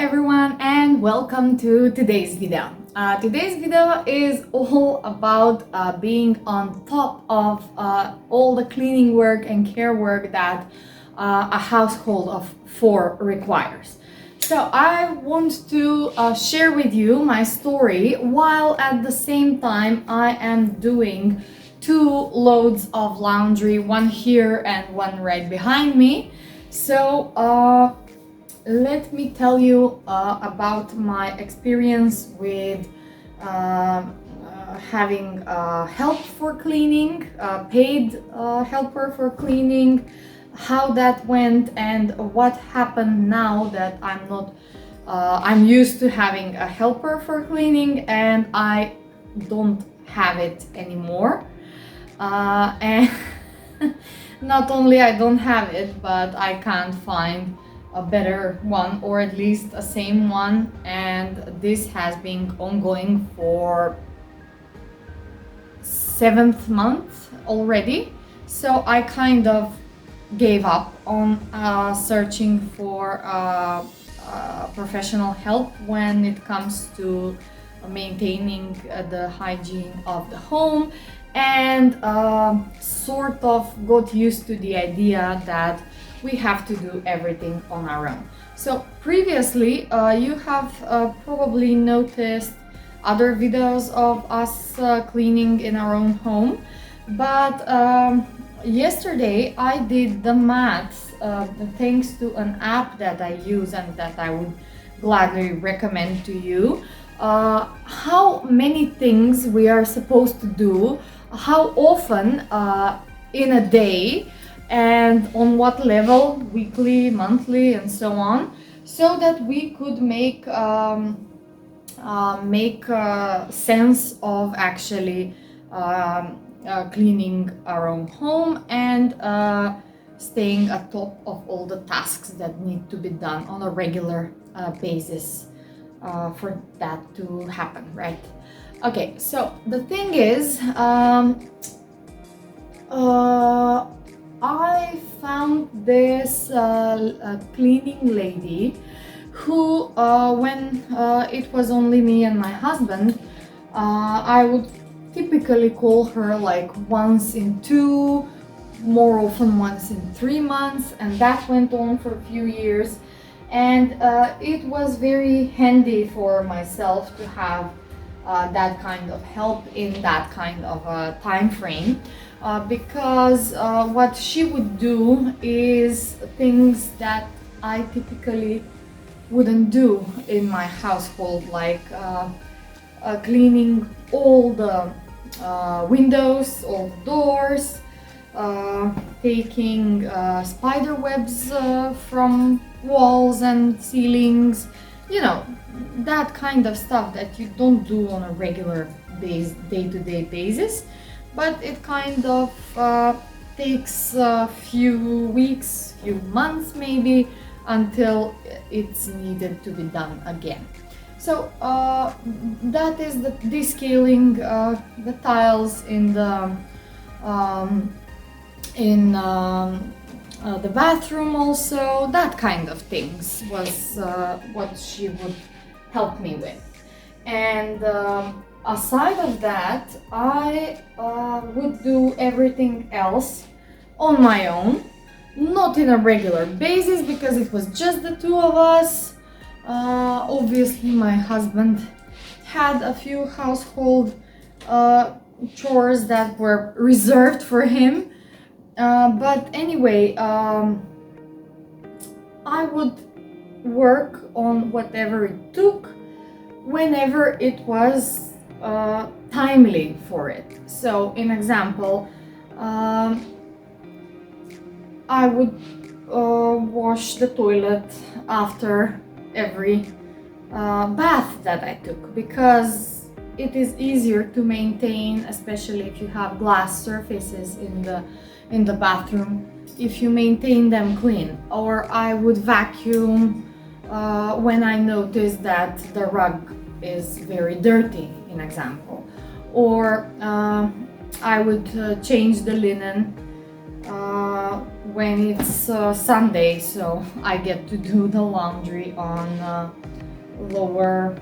everyone and welcome to today's video. Today's video is all about being on top of all the cleaning work and care work that a household of 4 requires. So I want to share with you my story while at the same time I am doing 2 loads of laundry, one here and one right behind me. So let me tell you about my experience with having help for cleaning, paid helper for cleaning, how that went, and what happened now that I'm not I'm used to having a helper for cleaning and I don't have it anymore. And not only I don't have it, but I can't find a better one, or at least a same one, and this has been ongoing for 7th month already. So I kind of gave up on searching for professional help when it comes to maintaining the hygiene of the home, and sort of got used to the idea that we have to do everything on our own. So previously you have probably noticed other videos of us cleaning in our own home, but yesterday I did the maths thanks to an app that I use and that I would gladly recommend to you, how many things we are supposed to do, how often in a day, and on what level, weekly, monthly, and so on, so that we could make sense of actually cleaning our own home and staying atop of all the tasks that need to be done on a regular basis for that to happen, right? Okay, so the thing is, I found this cleaning lady who, when it was only me and my husband, I would typically call her like once in 2, more often once in 3 months, and that went on for a few years. And it was very handy for myself to have that kind of help in that kind of a time frame. Because what she would do is things that I typically wouldn't do in my household, like cleaning all the windows, all the doors, taking spider webs from walls and ceilings, you know, that kind of stuff that you don't do on a regular day-to-day basis. But it kind of takes a few weeks, few months maybe, until it's needed to be done again. So that is the descaling the tiles in the bathroom also, that kind of things was what she would help me with. And aside of that, I would do everything else on my own, not in a regular basis because it was just the 2 of us. Obviously my husband had a few household chores that were reserved for him, but anyway, I would work on whatever it took whenever it was timely for it. So in example, I would wash the toilet after every bath that I took, because it is easier to maintain, especially if you have glass surfaces in the bathroom, if you maintain them clean. Or I would vacuum when I notice that the rug is very dirty, in example. Or I would change the linen when it's Sunday, so I get to do the laundry on lower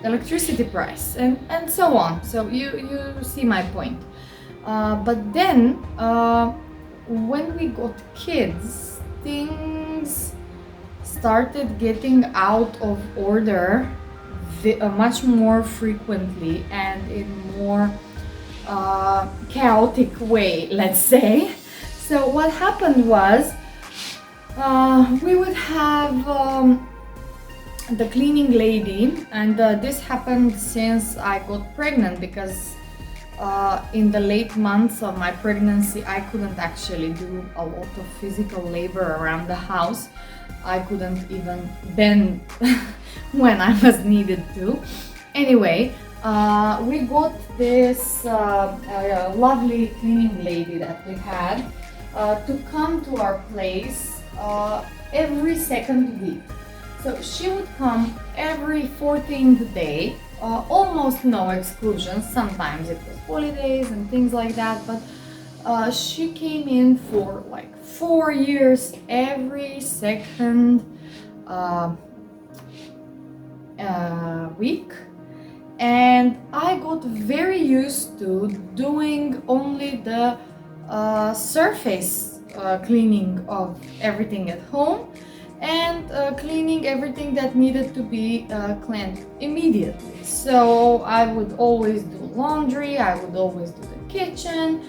electricity price, and so on. So you see my point. But then when we got kids, things started getting out of order much more frequently and in more chaotic way, let's say. So what happened was we would have the cleaning lady, and this happened since I got pregnant, because in the late months of my pregnancy I couldn't actually do a lot of physical labor around the house. I couldn't even bend when I was needed to. Anyway, we got this lovely cleaning lady that we had to come to our place every second week. So she would come every 14th day, almost no exclusions. Sometimes it was holidays and things like that, but she came in for like 4 years, every second week. And I got very used to doing only the surface cleaning of everything at home, and cleaning everything that needed to be cleaned immediately. So I would always do laundry, I would always do the kitchen,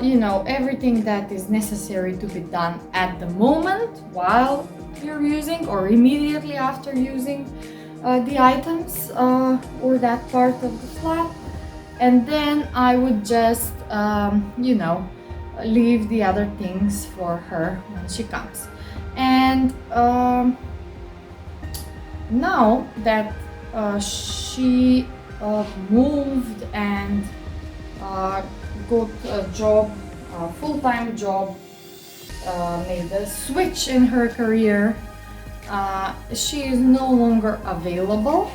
you know, everything that is necessary to be done at the moment while you're using, or immediately after using the items or that part of the flat. And then I would just you know, leave the other things for her when she comes. And now that she moved and got a job, a full-time job, made a switch in her career, she is no longer available,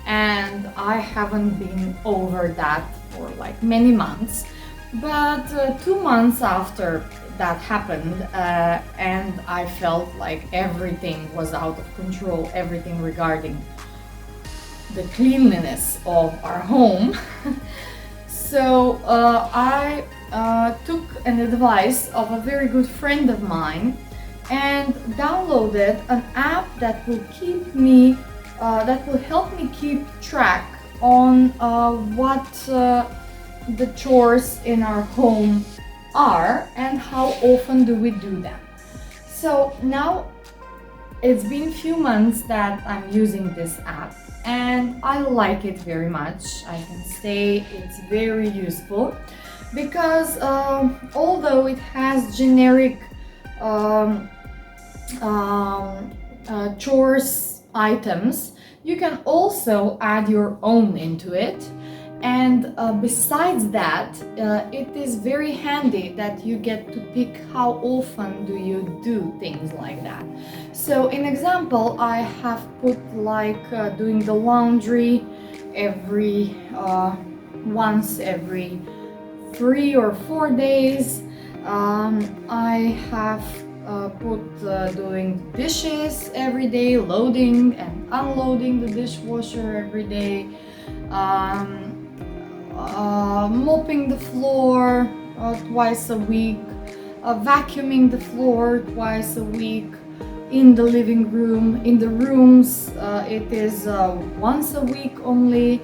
and I haven't been over that for like many months. But 2 months after that happened, and I felt like everything was out of control, everything regarding the cleanliness of our home. So I took an advice of a very good friend of mine and downloaded an app that will keep me, that will help me keep track on what the chores in our home are and how often do we do them. So now it's been a few months that I'm using this app, and I like it very much. I can say it's very useful because although it has generic chores items, you can also add your own into it. And besides that, it is very handy that you get to pick how often do you do things like that. So in example, I have put like doing the laundry every once every 3 or 4 days. I have put doing dishes every day, loading and unloading the dishwasher every day, mopping the floor twice a week, vacuuming the floor twice a week, in the living room, in the rooms it is once a week only,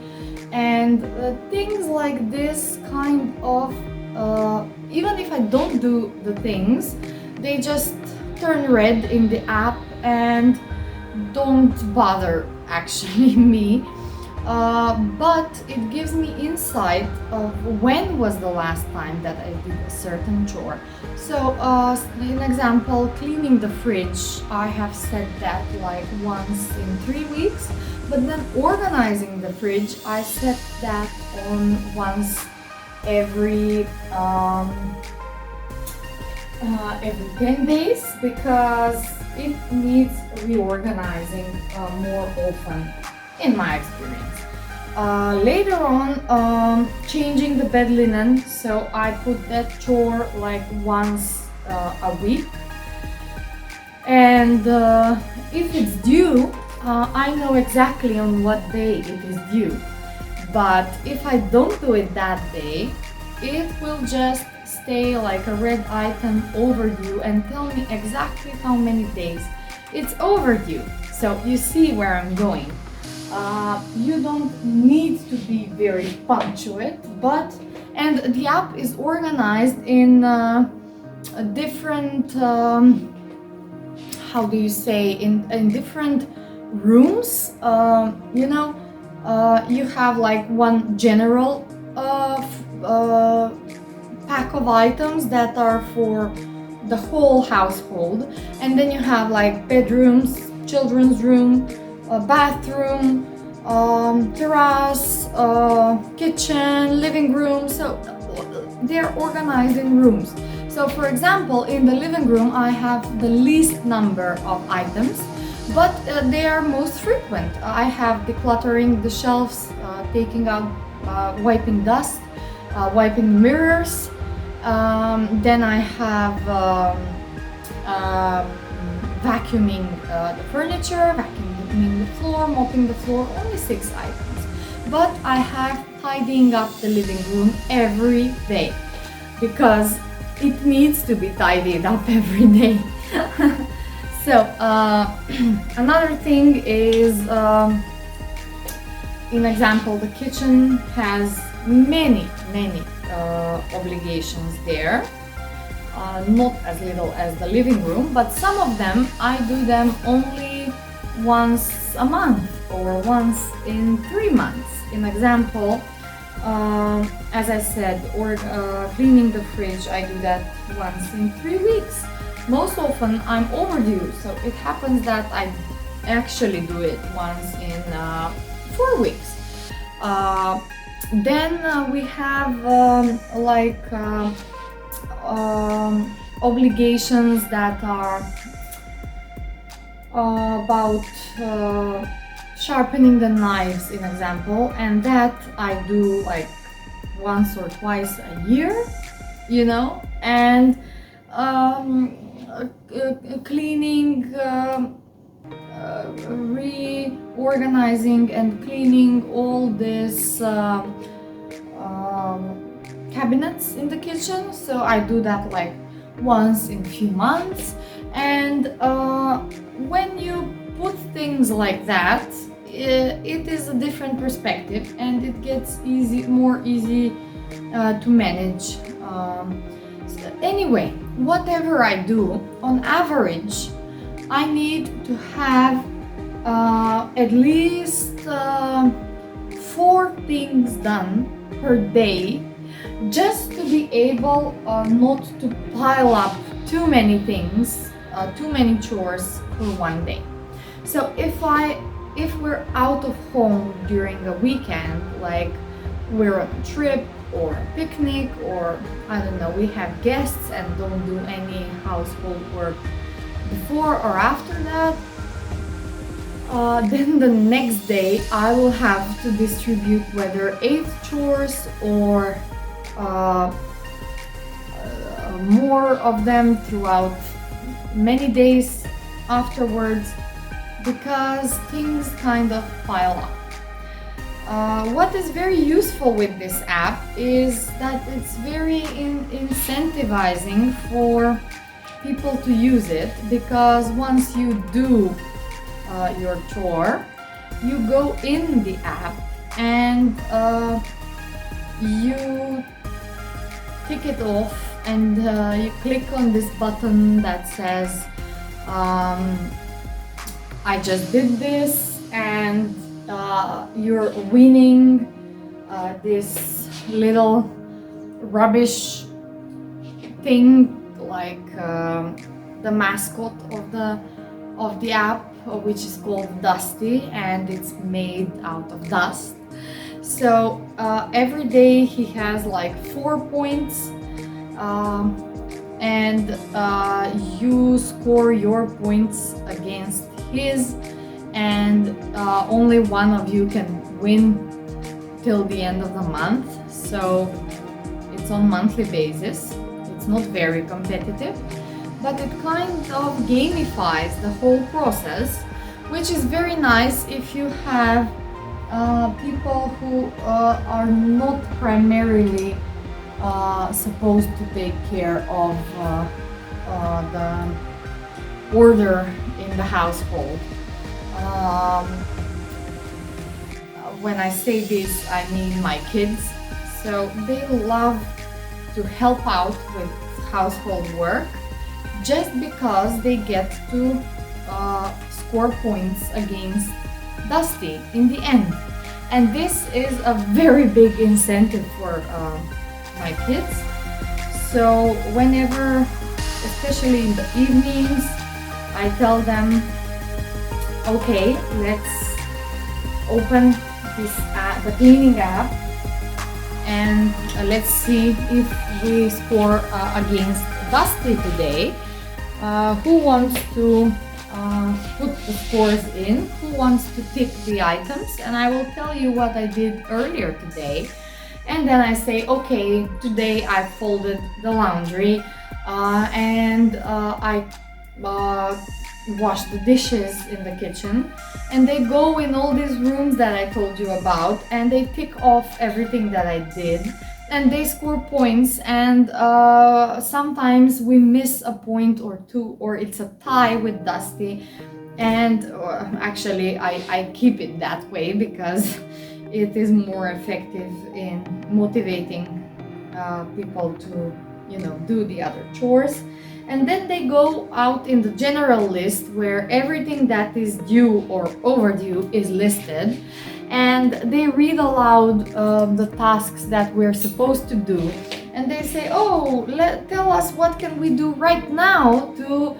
and things like this kind of, even if I don't do the things, they just turn red in the app and don't bother actually me. But it gives me insight of when was the last time that I did a certain chore. So, an example, cleaning the fridge, I have said that like once in 3 weeks, but then organizing the fridge, I set that on once every 10 days, because it needs reorganizing more often, in my experience. Later on, changing the bed linen, so I put that chore like once a week, and if it's due, I know exactly on what day it is due. But if I don't do it that day, it will just stay like a red item overdue and tell me exactly how many days it's overdue. So you see where I'm going. You don't need to be very punctual, and the app is organized in a different, how do you say, in different rooms. You have like one general pack of items that are for the whole household, and then you have like bedrooms, children's room, bathroom, terrace, kitchen, living room. So they're organized in rooms. So for example, in the living room I have the least number of items, but they are most frequent. I have decluttering the shelves, taking out, wiping dust, wiping mirrors. Then I have vacuuming the furniture, vacuuming the floor, mopping the floor, only 6 items. But I have tidying up the living room every day because it needs to be tidied up every day. So another thing is, in example, the kitchen has many obligations there, not as little as the living room, but some of them I do them only once a month or once in 3 months. In example, as I said, or cleaning the fridge, I do that once in 3 weeks. Most often I'm overdue, so it happens that I actually do it once in 4 weeks. Then we have obligations that are about sharpening the knives, in example, and that I do like once or twice a year, and cleaning, reorganizing and cleaning all these cabinets in the kitchen. So I do that like once in a few months. And when you put things like that, it is a different perspective and it gets more easy to manage. Anyway, whatever I do, on average, I need to have at least 4 things done per day, just to be able not to pile up too many things, too many chores for one day. So if we're out of home during the weekend, like we're on a trip or a picnic, or I don't know, we have guests and don't do any household work before or after that, then the next day I will have to distribute whether 8 chores or more of them throughout many days afterwards, because things kind of pile up. What is very useful with this app is that it's very incentivizing for people to use it, because once you do your chore, you go in the app and you tick it off, and you click on this button that says I just did this, and you're winning this little rubbish thing, like the mascot of the app, which is called Dusty, and it's made out of dust. So every day he has like 4 points, and you score your points against his, and only one of you can win till the end of the month. So it's on monthly basis. It's not very competitive, but it kind of gamifies the whole process, which is very nice if you have people who are not primarily supposed to take care of the order in the household. When I say this, I mean my kids. So they love to help out with household work just because they get to score points against Dusty in the end. And this is a very big incentive for my kids. So whenever, especially in the evenings, I tell them, okay, let's open this the cleaning app and let's see if we score against Dusty today. Who wants to put the scores in? Who wants to tick the items? And I will tell you what I did earlier today. And then I say, okay, today I folded the laundry and I wash the dishes in the kitchen, and they go in all these rooms that I told you about and they tick off everything that I did and they score points. And sometimes we miss a point or two, or it's a tie with Dusty, and actually I keep it that way because it is more effective in motivating people to, you know, do the other chores. And then they go out in the general list where everything that is due or overdue is listed, and they read aloud the tasks that we're supposed to do, and they say, oh, tell us what can we do right now to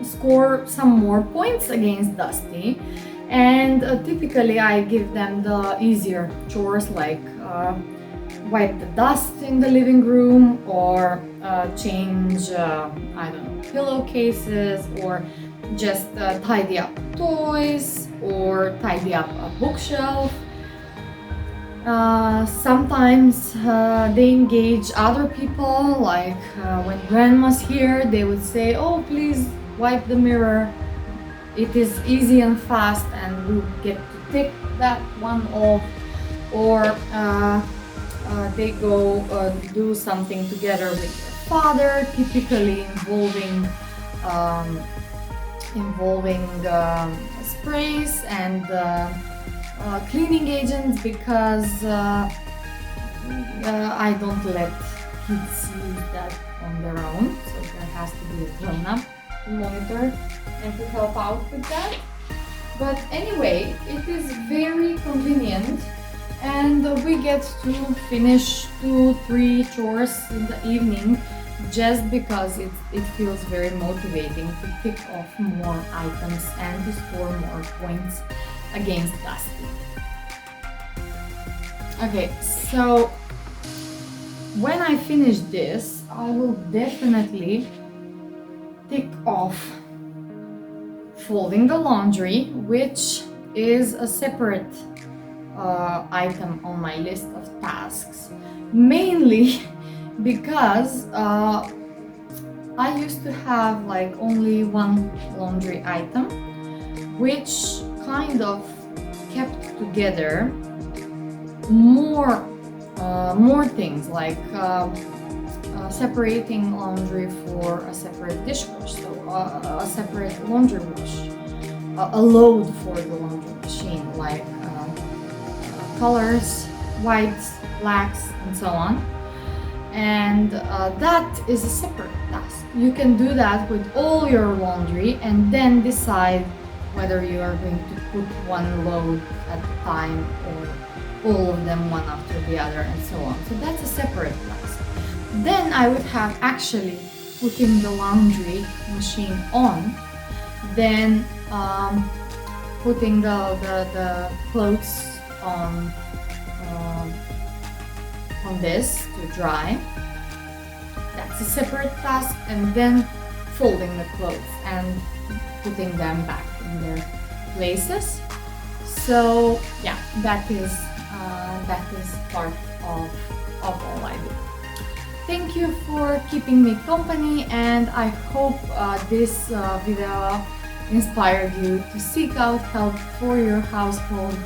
score some more points against Dusty. And typically I give them the easier chores like wipe the dust in the living room, or change, I don't know, pillowcases, or just tidy up toys, or tidy up a bookshelf. Sometimes they engage other people, like when grandma's here, they would say, oh, please wipe the mirror. It is easy and fast and we get to tick that one off. Or they go do something together with their father, typically involving sprays and cleaning agents, because I don't let kids use that on their own, so there has to be a grown-up to monitor and to help out with that. But anyway, it is very convenient, and we get to finish 2-3 chores in the evening just because it feels very motivating to pick off more items and to score more points against Dusty. Okay, so when I finish this, I will definitely tick off folding the laundry, which is a separate item on my list of tasks, mainly because I used to have like only one laundry item, which kind of kept together more things, like separating laundry for a separate dishwash, so a separate laundry wash, a load for the laundry machine, like colors, whites, blacks, and so on. And that is a separate task. You can do that with all your laundry and then decide whether you are going to put one load at a time or all of them one after the other and so on. So that's a separate task. Then I would have actually putting the laundry machine on, then putting the clothes on this to dry. That's a separate task. And then folding the clothes and putting them back in their places. So yeah, that is part of all I do. Thank you for keeping me company, and I hope this video inspired you to seek out help for your household.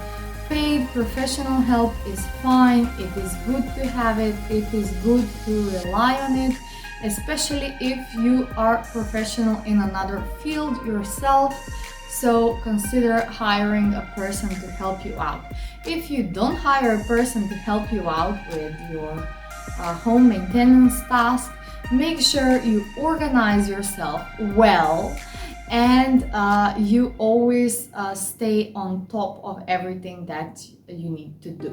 Paid professional help is fine, it is good to have it, it is good to rely on it, especially if you are professional in another field yourself. So consider hiring a person to help you out. If you don't hire a person to help you out with your home maintenance task, make sure you organize yourself well, and you always stay on top of everything that you need to do.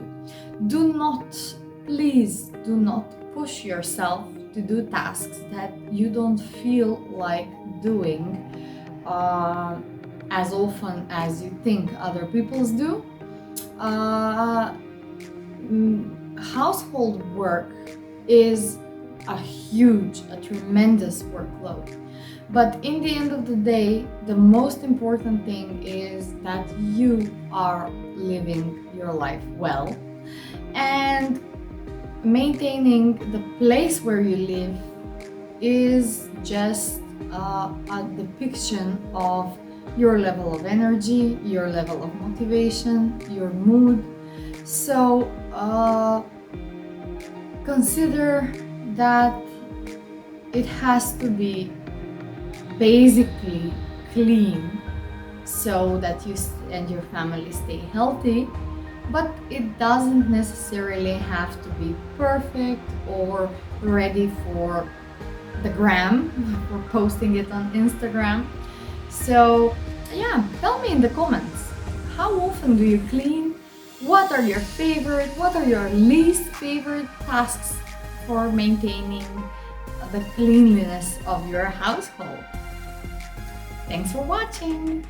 Please do not push yourself to do tasks that you don't feel like doing as often as you think other people's do. Household work is a tremendous workload. But in the end of the day, the most important thing is that you are living your life well, and maintaining the place where you live is just a depiction of your level of energy, your level of motivation, your mood. So consider that it has to be basically clean so that you and your family stay healthy, but it doesn't necessarily have to be perfect or ready for the gram, for posting it on Instagram. So yeah, tell me in the comments, how often do you clean? What are your least favorite tasks for maintaining the cleanliness of your household? Thanks for watching!